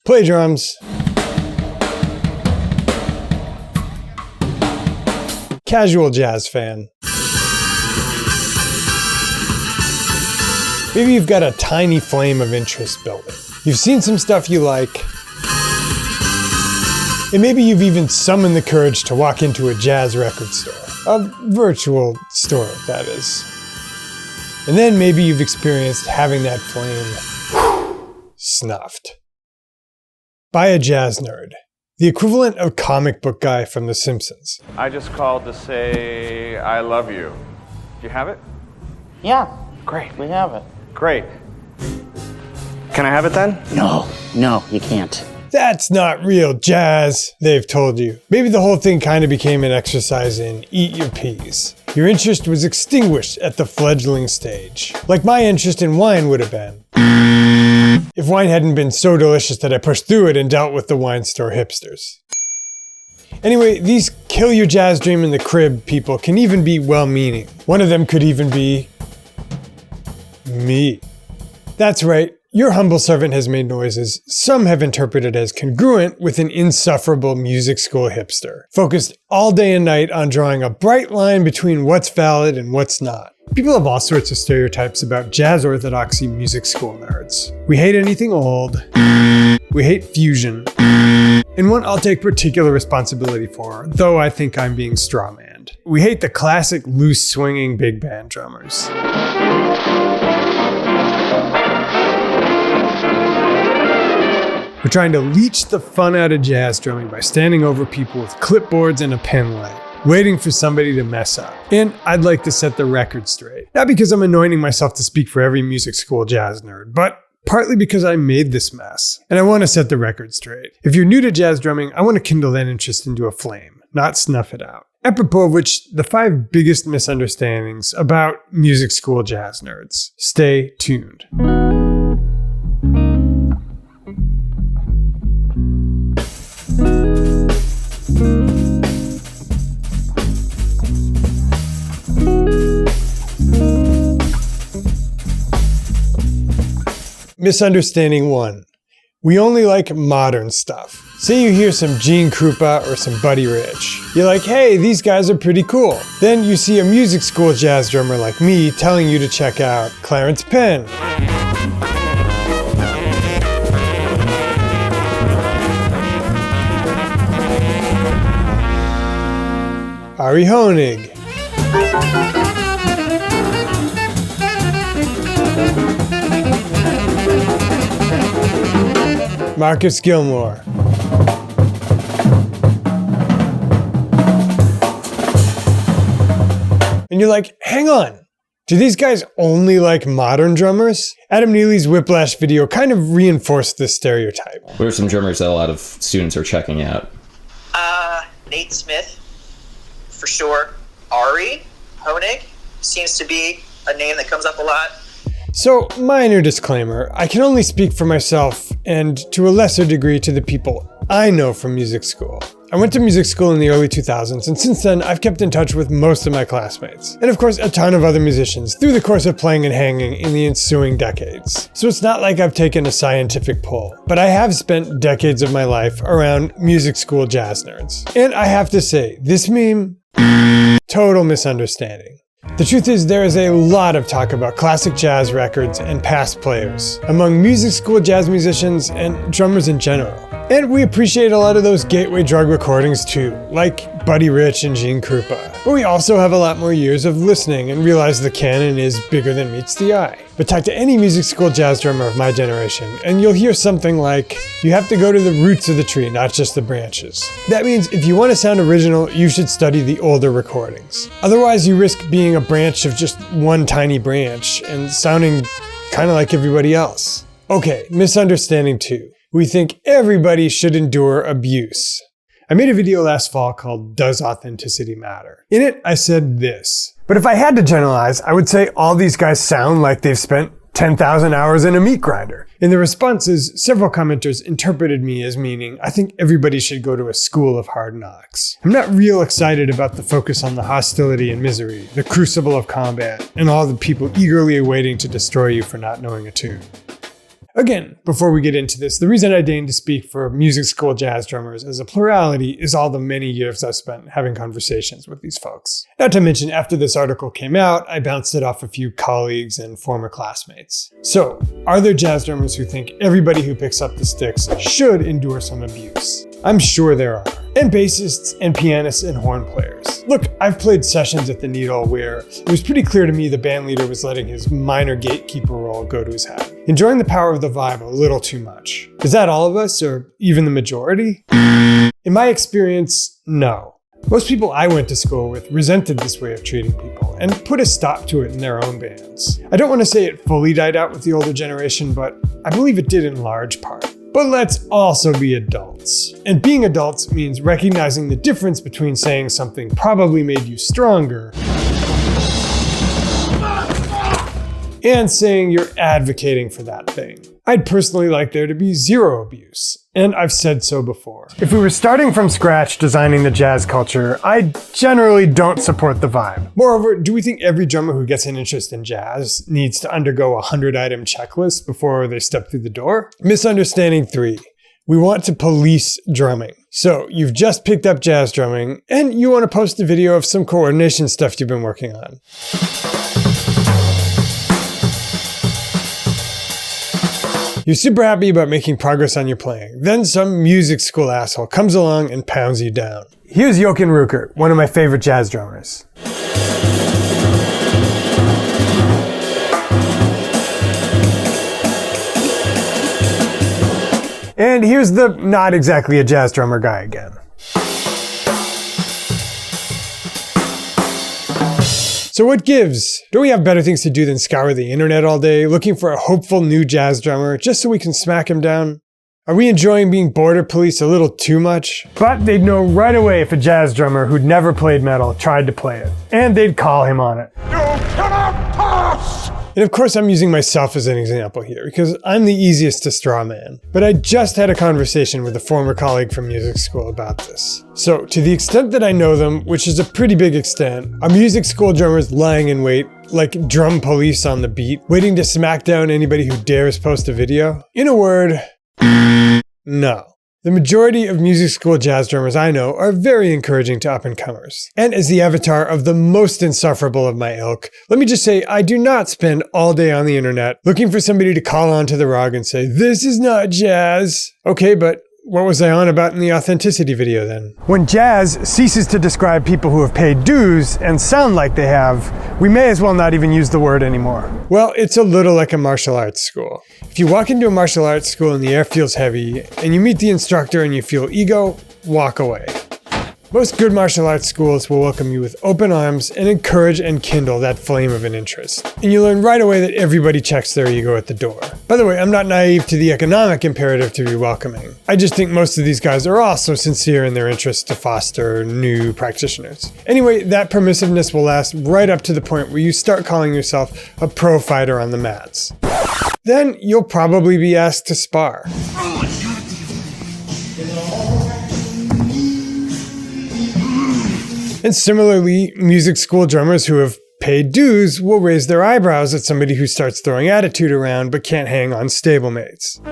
Play drums. Casual jazz fan. Maybe you've got a tiny flame of interest building. You've seen some stuff you like. And maybe you've even summoned the courage to walk into a jazz record store. A virtual store, that is. And then maybe you've experienced having that flame snuffed by a jazz nerd. The equivalent of comic book guy from The Simpsons. I just called to say I love you. Do you have it? Yeah. Great. We have it. Great. Can I have it then? No, you can't. That's not real jazz, they've told you. Maybe the whole thing kind of became an exercise in eat your peas. Your interest was extinguished at the fledgling stage, like my interest in wine would have been. If wine hadn't been so delicious that I pushed through it and dealt with the wine store hipsters. Anyway, these kill your jazz dream in the crib people can even be well-meaning. One of them could even be me. That's right, your humble servant has made noises some have interpreted as congruent with an insufferable music school hipster, focused all day and night on drawing a bright line between what's valid and what's not. People have all sorts of stereotypes about jazz orthodoxy music school nerds. We hate anything old. We hate fusion. And one I'll take particular responsibility for, though I think I'm being strawmanned. We hate the classic loose swinging big band drummers. We're trying to leech the fun out of jazz drumming by standing over people with clipboards and a pen light, waiting for somebody to mess up. And I'd like to set the record straight. Not because I'm anointing myself to speak for every music school jazz nerd, but partly because I made this mess. And I want to set the record straight. If you're new to jazz drumming, I want to kindle that interest into a flame, not snuff it out. Apropos of which, the 5 biggest misunderstandings about music school jazz nerds. Stay tuned. Misunderstanding 1. We only like modern stuff. Say you hear some Gene Krupa or some Buddy Rich. You're like, hey, these guys are pretty cool. Then you see a music school jazz drummer like me telling you to check out Clarence Penn, Ari Honig, Marcus Gilmore, and you're like, hang on, do these guys only like modern drummers? Adam Neely's Whiplash video kind of reinforced this stereotype. What are some drummers that a lot of students are checking out? Nate Smith, for sure. Ari Honig seems to be a name that comes up a lot. So, minor disclaimer, I can only speak for myself and to a lesser degree to the people I know from music school. I went to music school in the early 2000s, and since then I've kept in touch with most of my classmates, and of course a ton of other musicians through the course of playing and hanging in the ensuing decades. So it's not like I've taken a scientific poll, but I have spent decades of my life around music school jazz nerds. And I have to say, this meme, total misunderstanding. The truth is, there is a lot of talk about classic jazz records and past players among music school jazz musicians and drummers in general. And we appreciate a lot of those gateway drug recordings too, like Buddy Rich and Gene Krupa. But we also have a lot more years of listening and realize the canon is bigger than meets the eye. But talk to any music school jazz drummer of my generation, and you'll hear something like, you have to go to the roots of the tree, not just the branches. That means if you want to sound original, you should study the older recordings. Otherwise, you risk being a branch of just one tiny branch and sounding kind of like everybody else. Okay, misunderstanding 2. We think everybody should endure abuse. I made a video last fall called Does Authenticity Matter? In it, I said this. But if I had to generalize, I would say all these guys sound like they've spent 10,000 hours in a meat grinder. In the responses, several commenters interpreted me as meaning, I think everybody should go to a school of hard knocks. I'm not real excited about the focus on the hostility and misery, the crucible of combat, and all the people eagerly awaiting to destroy you for not knowing a tune. Again, before we get into this, the reason I deign to speak for music school jazz drummers as a plurality is all the many years I've spent having conversations with these folks. Not to mention, after this article came out, I bounced it off a few colleagues and former classmates. So, are there jazz drummers who think everybody who picks up the sticks should endure some abuse? I'm sure there are. And bassists and pianists and horn players. Look, I've played sessions at the Needle where it was pretty clear to me the band leader was letting his minor gatekeeper role go to his head, enjoying the power of the vibe a little too much. Is that all of us, or even the majority? In my experience, no. Most people I went to school with resented this way of treating people and put a stop to it in their own bands. I don't want to say it fully died out with the older generation, but I believe it did in large part. But let's also be adults. And being adults means recognizing the difference between saying something probably made you stronger and saying you're advocating for that thing. I'd personally like there to be zero abuse, and I've said so before. If we were starting from scratch designing the jazz culture, I generally don't support the vibe. Moreover, do we think every drummer who gets an interest in jazz needs to undergo a 100-item checklist before they step through the door? Misunderstanding 3. We want to police drumming. So you've just picked up jazz drumming, and you want to post a video of some coordination stuff you've been working on. You're super happy about making progress on your playing. Then some music school asshole comes along and pounds you down. Here's Jochen Ruckert, one of my favorite jazz drummers. And here's the not exactly a jazz drummer guy again. So what gives? Don't we have better things to do than scour the internet all day, looking for a hopeful new jazz drummer just so we can smack him down? Are we enjoying being border police a little too much? But they'd know right away if a jazz drummer who'd never played metal tried to play it. And they'd call him on it. You cannot pass! And of course I'm using myself as an example here, because I'm the easiest to straw man. But I just had a conversation with a former colleague from music school about this. So, to the extent that I know them, which is a pretty big extent, are music school drummers lying in wait, like drum police on the beat, waiting to smack down anybody who dares post a video? In a word, no. The majority of music school jazz drummers I know are very encouraging to up-and-comers. And as the avatar of the most insufferable of my ilk, let me just say I do not spend all day on the internet looking for somebody to call onto the rug and say, "This is not jazz." Okay, but what was I on about in the authenticity video then? When jazz ceases to describe people who have paid dues and sound like they have, we may as well not even use the word anymore. Well, it's a little like a martial arts school. If you walk into a martial arts school and the air feels heavy, and you meet the instructor and you feel ego, walk away. Most good martial arts schools will welcome you with open arms and encourage and kindle that flame of an interest. And you learn right away that everybody checks their ego at the door. By the way, I'm not naive to the economic imperative to be welcoming. I just think most of these guys are also sincere in their interest to foster new practitioners. Anyway, that permissiveness will last right up to the point where you start calling yourself a pro fighter on the mats. Then you'll probably be asked to spar. And similarly, music school drummers who have paid dues will raise their eyebrows at somebody who starts throwing attitude around but can't hang on stablemates.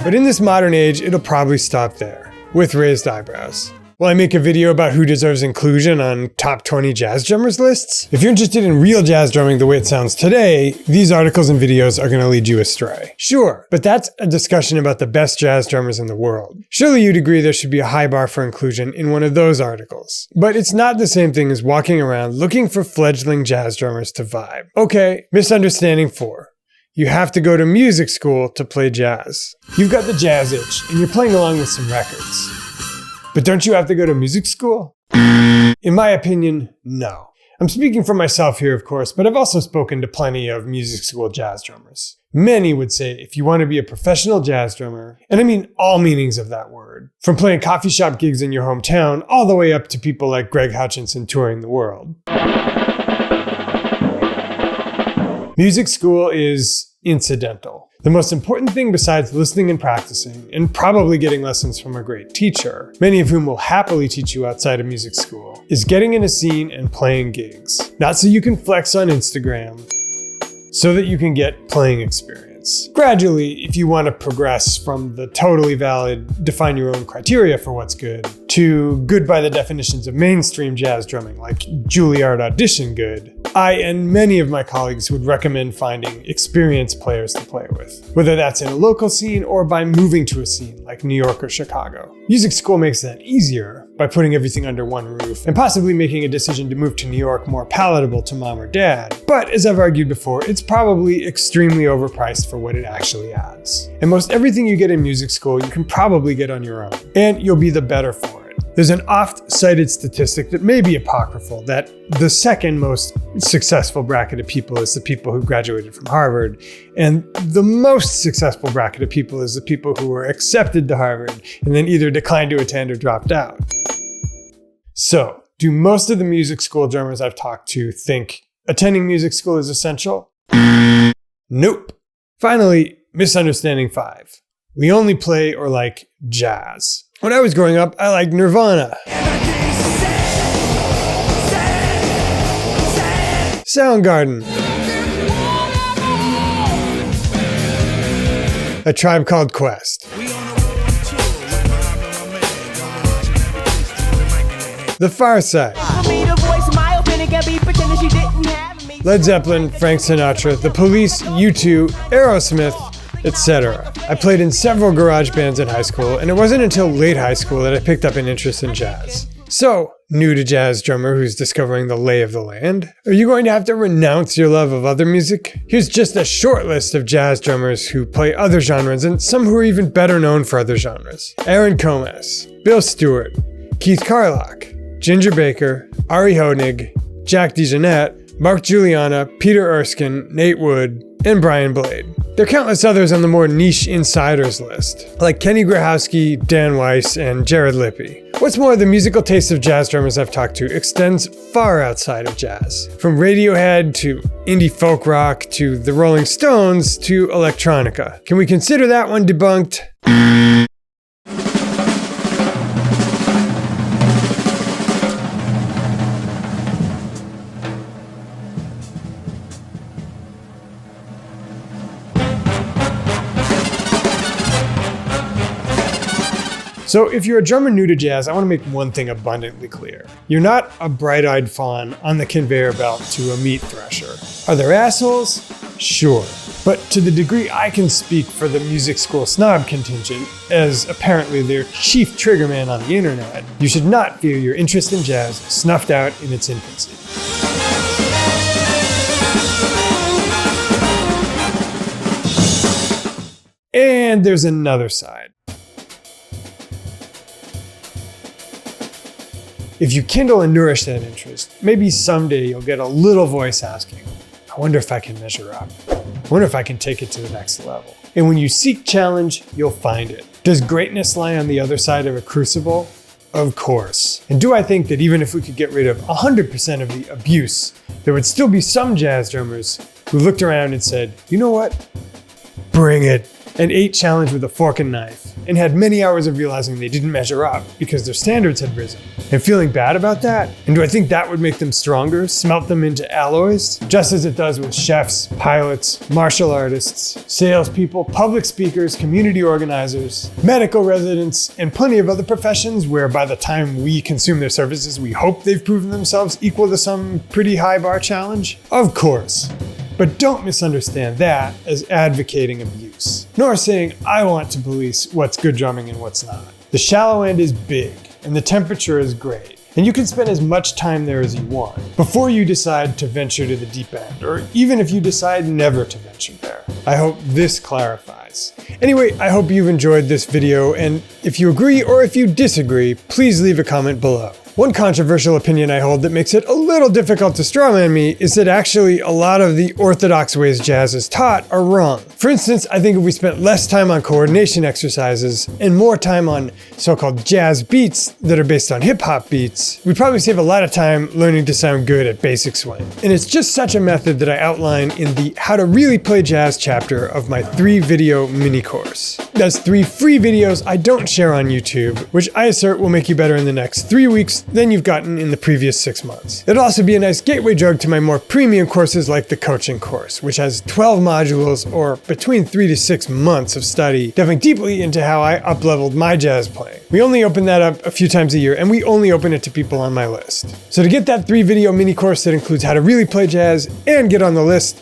But in this modern age, it'll probably stop there, with raised eyebrows. Will I make a video about who deserves inclusion on top 20 jazz drummers lists? If you're interested in real jazz drumming the way it sounds today, these articles and videos are going to lead you astray. Sure, but that's a discussion about the best jazz drummers in the world. Surely you'd agree there should be a high bar for inclusion in one of those articles. But it's not the same thing as walking around looking for fledgling jazz drummers to vibe. Okay, misunderstanding 4. You have to go to music school to play jazz. You've got the jazz itch, and you're playing along with some records. But don't you have to go to music school? In my opinion, no. I'm speaking for myself here, of course, but I've also spoken to plenty of music school jazz drummers. Many would say if you want to be a professional jazz drummer, and I mean all meanings of that word, from playing coffee shop gigs in your hometown all the way up to people like Greg Hutchinson touring the world. Music school is incidental. The most important thing besides listening and practicing, and probably getting lessons from a great teacher, many of whom will happily teach you outside of music school, is getting in a scene and playing gigs. Not so you can flex on Instagram, so that you can get playing experience. Gradually, if you want to progress from the totally valid define your own criteria for what's good to good by the definitions of mainstream jazz drumming, like Juilliard audition good, I and many of my colleagues would recommend finding experienced players to play with, whether that's in a local scene or by moving to a scene like New York or Chicago. Music school makes that easier by putting everything under one roof and possibly making a decision to move to New York more palatable to mom or dad. But as I've argued before, it's probably extremely overpriced for what it actually adds. And most everything you get in music school, you can probably get on your own, and you'll be the better for it. There's an oft-cited statistic that may be apocryphal that the second most successful bracket of people is the people who graduated from Harvard, and the most successful bracket of people is the people who were accepted to Harvard and then either declined to attend or dropped out. So, do most of the music school drummers I've talked to think attending music school is essential? Nope. Finally, misunderstanding 5. We only play or like jazz. When I was growing up, I liked Nirvana, Soundgarden, A Tribe Called Quest, The Far Side, Led Zeppelin, Frank Sinatra, The Police, U2, Aerosmith, etc. I played in several garage bands in high school, and it wasn't until late high school that I picked up an interest in jazz. So, new to jazz drummer who's discovering the lay of the land, are you going to have to renounce your love of other music? Here's just a short list of jazz drummers who play other genres and some who are even better known for other genres. Aaron Comas, Bill Stewart, Keith Carlock, Ginger Baker, Ari Honig, Jack DeJohnette, Mark Juliana, Peter Erskine, Nate Wood, and Brian Blade. There are countless others on the more niche insiders list, like Kenny Grahowski, Dan Weiss, and Jared Lippy. What's more, the musical taste of jazz drummers I've talked to extends far outside of jazz. From Radiohead to indie folk rock to the Rolling Stones to electronica. Can we consider that one debunked? So if you're a drummer new to jazz, I want to make one thing abundantly clear. You're not a bright-eyed fawn on the conveyor belt to a meat thresher. Are there assholes? Sure. But to the degree I can speak for the music school snob contingent, as apparently their chief triggerman on the internet, you should not feel your interest in jazz snuffed out in its infancy. And there's another side. If you kindle and nourish that interest, maybe someday you'll get a little voice asking, I wonder if I can measure up. I wonder if I can take it to the next level. And when you seek challenge, you'll find it. Does greatness lie on the other side of a crucible? Of course. And do I think that even if we could get rid of 100% of the abuse, there would still be some jazz drummers who looked around and said, you know what? Bring it. And ate challenge with a fork and knife, and had many hours of realizing they didn't measure up because their standards had risen, and feeling bad about that? And do I think that would make them stronger, smelt them into alloys? Just as it does with chefs, pilots, martial artists, salespeople, public speakers, community organizers, medical residents, and plenty of other professions where by the time we consume their services, we hope they've proven themselves equal to some pretty high bar challenge? Of course. But don't misunderstand that as advocating abuse, nor saying I want to police what's good drumming and what's not. The shallow end is big, and the temperature is great, and you can spend as much time there as you want before you decide to venture to the deep end, or even if you decide never to venture there. I hope this clarifies. Anyway, I hope you've enjoyed this video, and if you agree or if you disagree, please leave a comment below. One controversial opinion I hold that makes it a little difficult to strawman me is that actually a lot of the orthodox ways jazz is taught are wrong. For instance, I think if we spent less time on coordination exercises and more time on so-called jazz beats that are based on hip-hop beats, we'd probably save a lot of time learning to sound good at basic swing. And it's just such a method that I outline in the How to Really Play Jazz chapter of my 3-video mini course. That's 3 free videos I don't share on YouTube, which I assert will make you better in the next 3 weeks than you've gotten in the previous 6 months. It'll also be a nice gateway drug to my more premium courses like the coaching course, which has 12 modules or between 3 to 6 months of study, delving deeply into how I up-leveled my jazz playing. We only open that up a few times a year, and we only open it to people on my list. So to get that 3 video mini course that includes how to really play jazz and get on the list,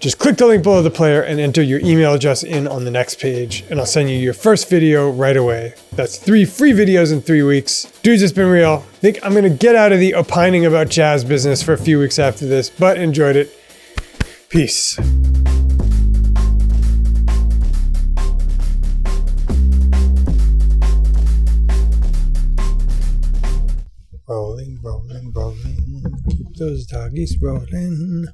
just click the link below the player and enter your email address in on the next page, and I'll send you your first video right away. That's 3 free videos in 3 weeks. Dudes, it's been real. I think I'm gonna get out of the opining about jazz business for a few weeks after this, but enjoyed it. Peace. Rolling, rolling, rolling. Keep those doggies rolling.